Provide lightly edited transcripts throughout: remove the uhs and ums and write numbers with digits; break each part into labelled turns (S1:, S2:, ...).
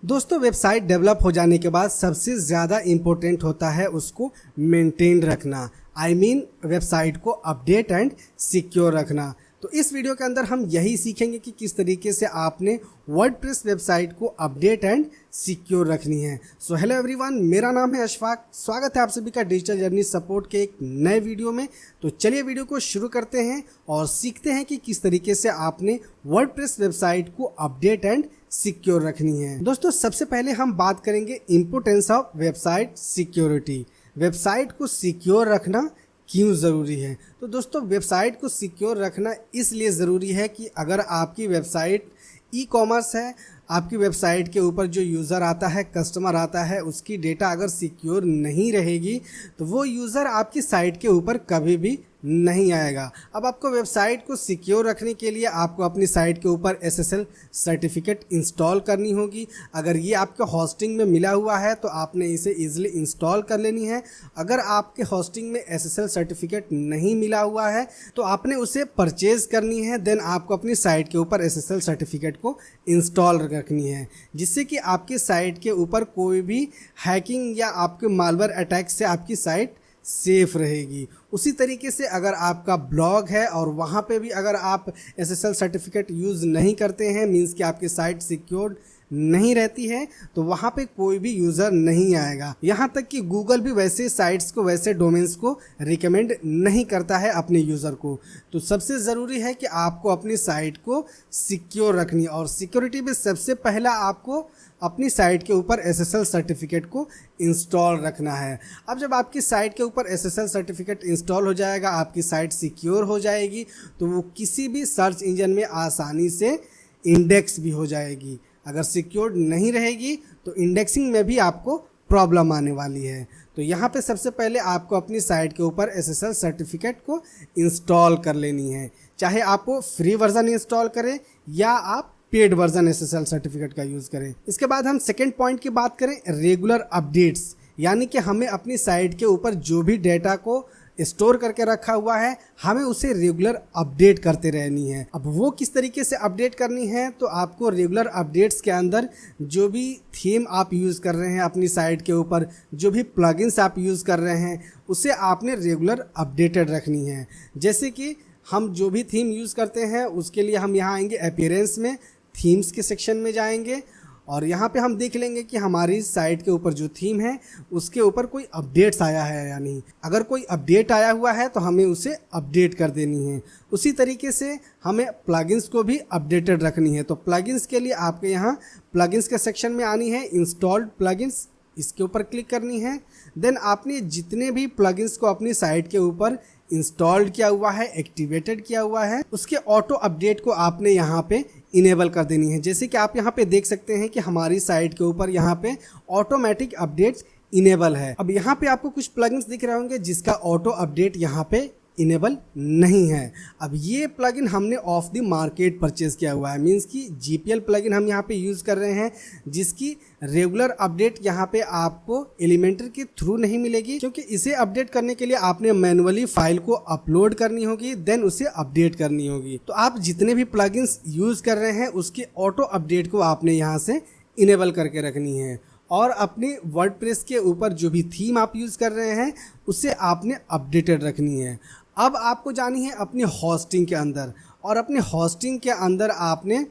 S1: दोस्तों, website develop हो जाने के बाद सबसे ज़्यादा इम्पोर्टेंट होता है उसको मेंटेन रखना। वेबसाइट को अपडेट एंड सिक्योर रखना। तो इस वीडियो के अंदर हम यही सीखेंगे कि किस तरीके से आपने वर्डप्रेस वेबसाइट को अपडेट एंड सिक्योर रखनी है। सो हेलो एवरीवन, मेरा नाम है अशफाक। स्वागत है आप सभी का डिजिटल जर्नी सपोर्ट के एक नए वीडियो में। तो चलिए वीडियो को शुरू करते हैं और सीखते हैं कि किस तरीके से आपने वर्डप्रेस वेबसाइट को अपडेट एंड सिक्योर रखनी है। दोस्तों, सबसे पहले हम बात करेंगे importance of website security. Website को सिक्योर रखना क्यों ज़रूरी है? तो दोस्तों, वेबसाइट को सिक्योर रखना इसलिए ज़रूरी है कि अगर आपकी वेबसाइट ई कॉमर्स है, आपकी वेबसाइट के ऊपर जो यूज़र आता है, कस्टमर आता है, उसकी डेटा अगर सिक्योर नहीं रहेगी तो वो यूज़र आपकी साइट के ऊपर कभी भी नहीं आएगा। अब आपको वेबसाइट को सिक्योर रखने के लिए आपको अपनी साइट के ऊपर SSL सर्टिफिकेट इंस्टॉल करनी होगी। अगर ये आपके होस्टिंग में मिला हुआ है तो आपने इसे ईजिली इंस्टॉल कर लेनी है। अगर आपके होस्टिंग में SSL सर्टिफिकेट नहीं मिला हुआ है तो आपने उसे परचेज़ करनी है। देन आपको अपनी साइट के ऊपर SSL सर्टिफिकेट को इंस्टॉल रखनी है, जिससे कि आपकी साइट के ऊपर कोई भी हैकिंग या आपके मालवेयर अटैक से आपकी साइट सेफ रहेगी। उसी तरीके से अगर आपका ब्लॉग है और वहाँ पे भी अगर आप SSL सर्टिफिकेट यूज़ नहीं करते हैं, मींस कि आपकी साइट सिक्योर्ड नहीं रहती है, तो वहाँ पे कोई भी यूज़र नहीं आएगा। यहाँ तक कि गूगल भी वैसे साइट्स को, वैसे डोमेन्स को रिकमेंड नहीं करता है अपने यूज़र को। तो सबसे ज़रूरी है कि आपको अपनी साइट को सिक्योर रखनी, और सिक्योरिटी में सबसे पहला आपको अपनी साइट के ऊपर SSL सर्टिफिकेट को इंस्टॉल रखना है। अब जब आपकी साइट के ऊपर SSL सर्टिफिकेट इंस्टॉल हो जाएगा, आपकी साइट सिक्योर हो जाएगी, तो वो किसी भी सर्च इंजन में आसानी से इंडेक्स भी हो जाएगी। अगर सिक्योर्ड नहीं रहेगी तो इंडेक्सिंग में भी आपको प्रॉब्लम आने वाली है। तो यहाँ पे सबसे पहले आपको अपनी साइट के ऊपर SSL सर्टिफिकेट को इंस्टॉल कर लेनी है। चाहे आप फ्री वर्जन इंस्टॉल करें या आप पेड वर्जन SSL सर्टिफिकेट का यूज़ करें। इसके बाद हम सेकेंड पॉइंट की बात करें, रेगुलर अपडेट्स। यानी कि हमें अपनी साइट के ऊपर जो भी डेटा को स्टोर करके रखा हुआ है, हमें उसे रेगुलर अपडेट करते रहनी है। अब वो किस तरीके से अपडेट करनी है? तो आपको रेगुलर अपडेट्स के अंदर जो भी थीम आप यूज़ कर रहे हैं अपनी साइट के ऊपर, जो भी प्लगइन्स आप यूज़ कर रहे हैं, उसे आपने रेगुलर अपडेटेड रखनी है। जैसे कि हम जो भी थीम यूज़ करते हैं उसके लिए हम यहाँ आएंगे अपीयरेंस में, थीम्स के सेक्शन में जाएंगे और यहाँ पे हम देख लेंगे कि हमारी साइट के ऊपर जो थीम है उसके ऊपर कोई अपडेट्स आया है या नहीं। अगर कोई अपडेट आया हुआ है तो हमें उसे अपडेट कर देनी है। उसी तरीके से हमें प्लगइन्स को भी अपडेटेड रखनी है। तो प्लगइन्स के लिए आपके यहाँ प्लगइन्स के सेक्शन में आनी है, इंस्टॉल्ड प्लगइन्स, इसके ऊपर क्लिक करनी है। देन आपने जितने भी प्लगइन्स को अपनी साइट के ऊपर इंस्टॉल्ड किया हुआ है, एक्टिवेटेड किया हुआ है, उसके ऑटो अपडेट को आपने यहाँ पे इनेबल कर देनी है। जैसे कि आप यहाँ पे देख सकते हैं कि हमारी साइट के ऊपर यहाँ पे ऑटोमेटिक अपडेट इनेबल है। अब यहाँ पे आपको कुछ प्लगइन्स दिख रहे होंगे जिसका ऑटो अपडेट यहाँ पे इनेबल नहीं है। अब ये प्लगइन हमने ऑफ द मार्केट परचेज किया हुआ है, मींस कि GPL प्लगइन हम यहाँ पे यूज़ कर रहे हैं, जिसकी रेगुलर अपडेट यहाँ पे आपको एलिमेंटर के थ्रू नहीं मिलेगी, क्योंकि इसे अपडेट करने के लिए आपने मैनुअली फाइल को अपलोड करनी होगी, देन उसे अपडेट करनी होगी। तो आप जितने भी प्लगइन्स यूज़ कर रहे हैं उसके ऑटो अपडेट को आपने यहाँ से इनेबल करके रखनी है। और अपने वर्डप्रेस के ऊपर जो भी थीम आप यूज़ कर रहे हैं उसे आपने अपडेटेड रखनी है। अब आपको जानी है अपनी होस्टिंग के अंदर, और अपने होस्टिंग के अंदर आपने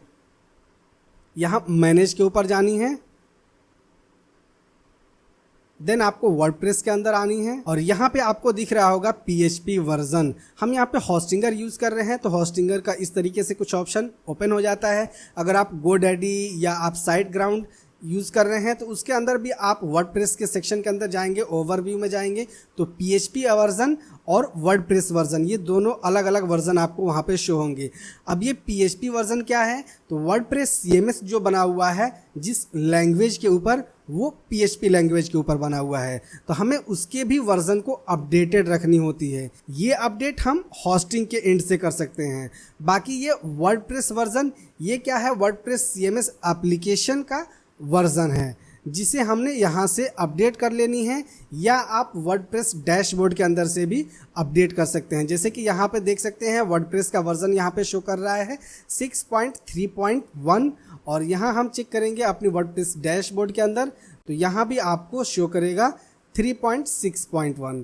S1: यहाँ मैनेज के ऊपर जानी है। देन आपको वर्डप्रेस के अंदर आनी है और यहाँ पे आपको दिख रहा होगा PHP वर्जन। हम यहाँ पे होस्टिंगर यूज़ कर रहे हैं तो होस्टिंगर का इस तरीके से कुछ ऑप्शन ओपन हो जाता है। अगर आप GoDaddy या आप SiteGround यूज़ कर रहे हैं तो उसके अंदर भी आप वर्डप्रेस के सेक्शन के अंदर जाएंगे, ओवरव्यू में जाएंगे तो PHP वर्जन और वर्डप्रेस वर्जन, ये दोनों अलग अलग वर्जन आपको वहाँ पे शो होंगे। अब ये PHP वर्जन क्या है? तो वर्डप्रेस CMS जो बना हुआ है जिस लैंग्वेज के ऊपर, वो PHP लैंग्वेज के ऊपर बना हुआ है, तो हमें उसके भी वर्जन को अपडेटेड रखनी होती है। ये अपडेट हम होस्टिंग के एंड से कर सकते हैं। बाकी ये वर्डप्रेस वर्जन, ये क्या है? वर्डप्रेस CMS एप्लीकेशन का वर्जन है। जिसे हमने यहाँ से अपडेट कर लेनी है, या आप वर्डप्रेस डैशबोर्ड के अंदर से भी अपडेट कर सकते हैं। जैसे कि यहाँ पे देख सकते हैं वर्डप्रेस का वर्जन यहाँ पे शो कर रहा है 6.3.1 और यहाँ हम चेक करेंगे अपनी वर्डप्रेस डैशबोर्ड के अंदर तो यहाँ भी आपको शो करेगा 3.6.1।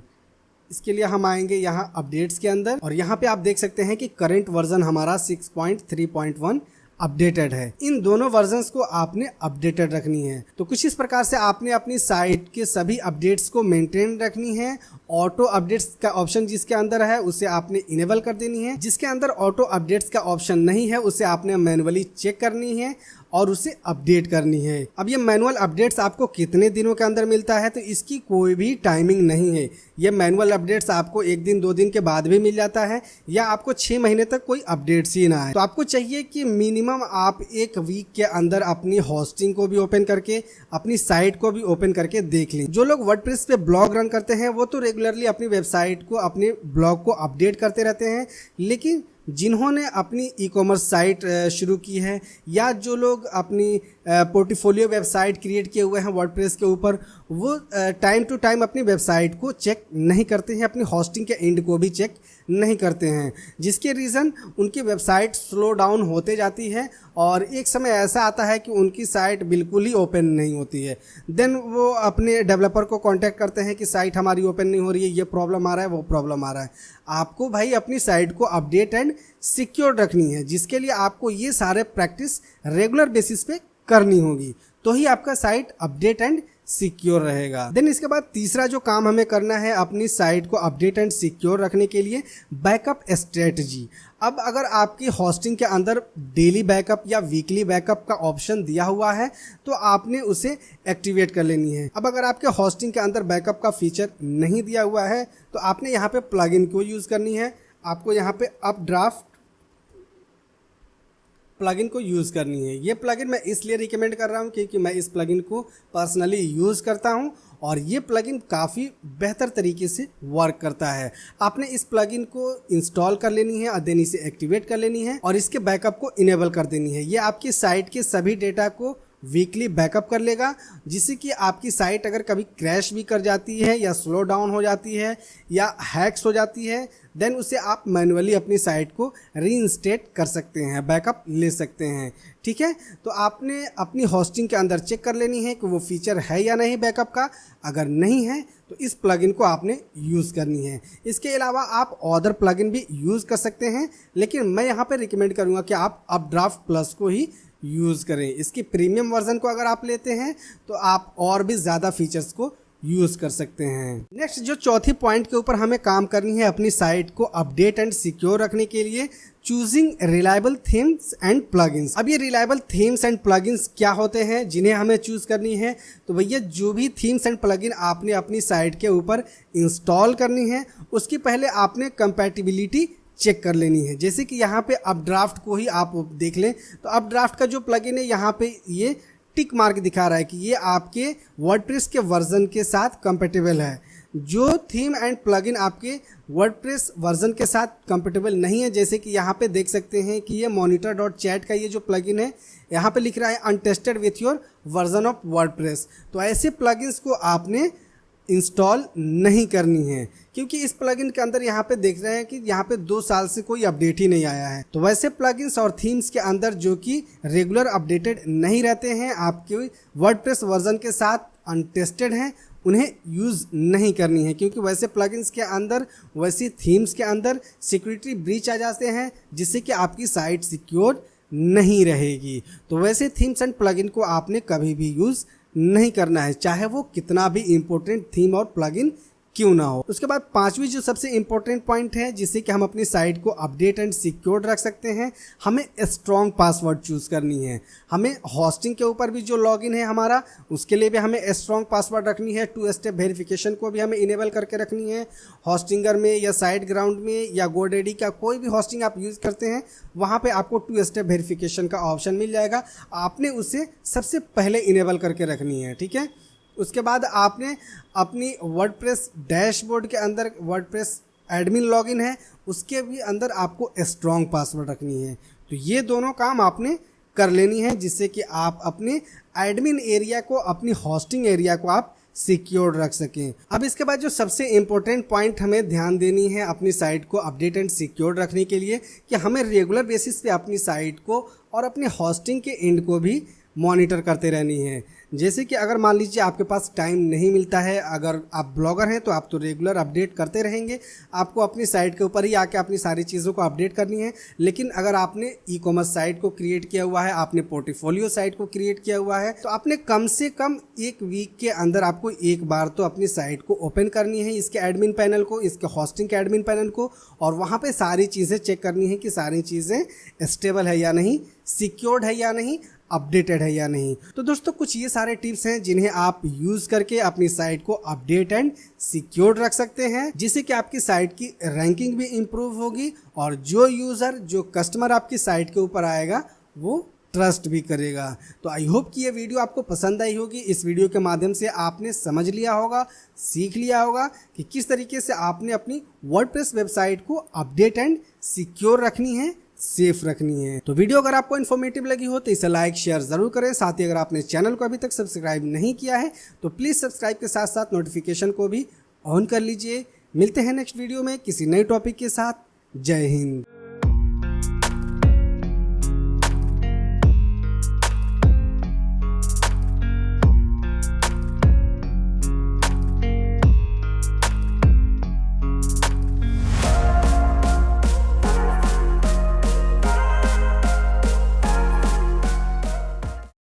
S1: इसके लिए हम आएंगे यहाँ अपडेट्स के अंदर और यहाँ पे आप देख सकते हैं कि करंट वर्जन हमारा 6.3.1 अपडेटेड है। इन दोनों वर्जन्स को आपने अपडेटेड रखनी है। तो कुछ इस प्रकार से आपने अपनी साइट के सभी अपडेट्स को मेंटेन रखनी है। ऑटो अपडेट्स का ऑप्शन जिसके अंदर है उसे आपने इनेबल कर देनी है। जिसके अंदर ऑटो अपडेट्स का ऑप्शन नहीं है उसे आपने मैनुअली चेक करनी है और उसे अपडेट करनी है। अब ये मैनुअल अपडेट्स आपको कितने दिनों के अंदर मिलता है तो इसकी कोई भी टाइमिंग नहीं है। ये मैनुअल अपडेट्स आपको 1 दिन 2 दिन के बाद भी मिल जाता है या आपको 6 महीने तक कोई अपडेट्स ही ना आए। तो आपको चाहिए कि मिनिमम आप 1 वीक के अंदर अपनी होस्टिंग को भी ओपन करके अपनी साइट को भी ओपन करके देख लें। जो लोग वर्डप्रेस पे ब्लॉग रन करते हैं वो तो रेगुलरली अपनी वेबसाइट को अपने ब्लॉग को अपडेट करते रहते हैं, लेकिन जिन्होंने अपनी ई कॉमर्स साइट शुरू की है या जो लोग अपनी पोर्टफोलियो वेबसाइट क्रिएट किए हुए हैं वर्डप्रेस के ऊपर, वो टाइम टू टाइम अपनी वेबसाइट को चेक नहीं करते हैं, अपनी होस्टिंग के एंड को भी चेक नहीं करते हैं, जिसके रीज़न उनकी वेबसाइट स्लो डाउन होते जाती है और एक समय ऐसा आता है कि उनकी साइट बिल्कुल ही ओपन नहीं होती है। देन वो अपने डेवलपर को कांटेक्ट करते हैं कि साइट हमारी ओपन नहीं हो रही है, ये प्रॉब्लम आ रहा है, वो प्रॉब्लम आ रहा है। आपको भाई अपनी साइट को अपडेट एंड सिक्योर रखनी है, जिसके लिए आपको ये सारे प्रैक्टिस रेगुलर बेसिस पे करनी होगी, तो ही आपका साइट अपडेट एंड सिक्योर रहेगा। देन इसके बाद तीसरा जो काम हमें करना है अपनी साइट को अपडेट एंड सिक्योर रखने के लिए, बैकअप स्ट्रेटजी। अब अगर आपकी होस्टिंग के अंदर डेली बैकअप या वीकली बैकअप का ऑप्शन दिया हुआ है तो आपने उसे एक्टिवेट कर लेनी है। अब अगर आपके होस्टिंग के अंदर बैकअप का फीचर नहीं दिया हुआ है तो आपने यहाँ पे प्लगइन को यूज़ करनी है। आपको यहाँ पे अपड्राफ्ट प्लगइन को यूज़ करनी है। ये प्लगइन मैं इसलिए रिकमेंड कर रहा हूँ क्योंकि मैं इस प्लगइन को पर्सनली यूज़ करता हूँ और ये प्लगइन काफ़ी बेहतर तरीके से वर्क करता है। आपने इस प्लगइन को इंस्टॉल कर लेनी है और देन इसे एक्टिवेट कर लेनी है और इसके बैकअप को इनेबल कर देनी है। ये आपकी साइट के सभी डेटा को वीकली बैकअप कर लेगा, जिससे कि आपकी साइट अगर कभी क्रैश भी कर जाती है या स्लो डाउन हो जाती है या हैक्स हो जाती है, देन उसे आप मैनुअली अपनी साइट को रीइंस्टेट कर सकते हैं, बैकअप ले सकते हैं। ठीक है, तो आपने अपनी होस्टिंग के अंदर चेक कर लेनी है कि वो फीचर है या नहीं बैकअप का। अगर नहीं है तो इस प्लगइन को आपने यूज़ करनी है। इसके अलावा आप अदर प्लगइन भी यूज़ कर सकते हैं, लेकिन मैं यहाँ पे रिकमेंड करूँगा कि आप अपड्राफ्ट प्लस को ही यूज़ करें। इसकी प्रीमियम वर्जन को अगर आप लेते हैं तो आप और भी ज़्यादा फीचर्स को यूज़ कर सकते हैं। नेक्स्ट जो चौथी पॉइंट के ऊपर हमें काम करनी है अपनी साइट को अपडेट एंड सिक्योर रखने के लिए, choosing reliable themes and plugins. अब ये रिलायबल थीम्स एंड प्लगइन्स क्या होते हैं जिन्हें हमें चूज़ करनी है? तो भैया जो भी थीम्स एंड प्लगइन आपने अपनी साइट के ऊपर इंस्टॉल करनी है उसकी पहले आपने कंपैटिबिलिटी चेक कर लेनी है। जैसे कि यहाँ पे अपड्राफ्ट को ही आप देख लें तो अपड्राफ्ट का जो प्लगइन है यहाँ पे ये टिक मार्क दिखा रहा है कि ये आपके वर्डप्रेस के वर्जन के साथ कंपेटेबल है। जो थीम एंड प्लगइन आपके वर्डप्रेस वर्जन के साथ कंपेटेबल नहीं है, जैसे कि यहाँ पे देख सकते हैं कि ये monitor.chat का ये जो प्लगइन है यहाँ पे लिख रहा है untested with your version of WordPress. तो ऐसे प्लगइन्स को आपने इंस्टॉल नहीं करनी है, क्योंकि इस प्लगइन के अंदर यहाँ पे देख रहे हैं कि यहाँ पे 2 साल से कोई अपडेट ही नहीं आया है। तो वैसे प्लगइन्स और थीम्स के अंदर जो कि रेगुलर अपडेटेड नहीं रहते हैं, आपके वर्डप्रेस वर्जन के साथ अनटेस्टेड हैं, उन्हें यूज़ नहीं करनी है, क्योंकि वैसे प्लगइन्स के अंदर वैसी थीम्स के अंदर सिक्योरिटी ब्रीच आ जाते हैं, जिससे कि आपकी साइट सिक्योर नहीं रहेगी। तो वैसे थीम्स एंड प्लगइन को आपने कभी भी यूज़ नहीं करना है, चाहे वो कितना भी इम्पोर्टेंट थीम और प्लगइन क्यों ना हो। उसके बाद पांचवी जो सबसे इम्पोर्टेंट पॉइंट है जिससे कि हम अपनी साइट को अपडेट एंड सिक्योर रख सकते हैं, हमें स्ट्रॉन्ग पासवर्ड चूज़ करनी है। हमें होस्टिंग के ऊपर भी जो लॉगिन है हमारा, उसके लिए भी हमें स्ट्रॉन्ग पासवर्ड रखनी है। 2 स्टेप वेरिफिकेशन को भी हमें इनेबल करके रखनी है। होस्टिंगर में या साइट ग्राउंड में या गोडेडी का कोई भी होस्टिंग आप यूज़ करते हैं वहाँ पे आपको 2 स्टेप वेरिफिकेशन का ऑप्शन मिल जाएगा, आपने उसे सबसे पहले इनेबल करके रखनी है। ठीक है, उसके बाद आपने अपनी वर्डप्रेस डैशबोर्ड के अंदर वर्डप्रेस एडमिन लॉगिन है उसके भी अंदर आपको स्ट्रॉन्ग पासवर्ड रखनी है। तो ये दोनों काम आपने कर लेनी है, जिससे कि आप अपने एडमिन एरिया को, अपनी होस्टिंग एरिया को आप सिक्योर रख सकें। अब इसके बाद जो सबसे इम्पोर्टेंट पॉइंट हमें ध्यान देनी है अपनी साइट को अपडेट एंड सिक्योर रखने के लिए, कि हमें रेगुलर बेसिस पे अपनी साइट को और अपनी होस्टिंग के एंड को भी मॉनिटर करते रहनी है। जैसे कि अगर मान लीजिए आपके पास टाइम नहीं मिलता है, अगर आप ब्लॉगर हैं तो आप तो रेगुलर अपडेट करते रहेंगे, आपको अपनी साइट के ऊपर ही आके अपनी सारी चीज़ों को अपडेट करनी है। लेकिन अगर आपने ई कॉमर्स साइट को क्रिएट किया हुआ है, आपने पोर्टफोलियो साइट को क्रिएट किया हुआ है, तो आपने कम से कम एक वीक के अंदर आपको एक बार तो अपनी साइट को ओपन करनी है, इसके एडमिन पैनल को, इसके होस्टिंग के एडमिन पैनल को, और वहाँ पे सारी चीज़ें चेक करनी है कि सारी चीज़ें स्टेबल है या नहीं, सिक्योर्ड है या नहीं, अपडेटेड है या नहीं। तो दोस्तों कुछ ये सारे टिप्स हैं जिन्हें आप यूज करके अपनी साइट को अपडेट एंड सिक्योर रख सकते हैं, जिससे कि आपकी साइट की रैंकिंग भी इंप्रूव होगी और जो यूजर, जो कस्टमर आपकी साइट के ऊपर आएगा वो ट्रस्ट भी करेगा। तो आई होप कि ये वीडियो आपको पसंद आई होगी। इस वीडियो के माध्यम से आपने समझ लिया होगा, सीख लिया होगा कि किस तरीके से आपने अपनी वर्डप्रेस वेबसाइट को अपडेट एंड सिक्योर रखनी है, सेफ रखनी है। तो वीडियो अगर आपको इन्फॉर्मेटिव लगी हो तो इसे लाइक शेयर जरूर करें। साथ ही अगर आपने चैनल को अभी तक सब्सक्राइब नहीं किया है तो प्लीज़ सब्सक्राइब के साथ साथ नोटिफिकेशन को भी ऑन कर लीजिए। मिलते हैं नेक्स्ट वीडियो में किसी नए टॉपिक के साथ। जय हिंद।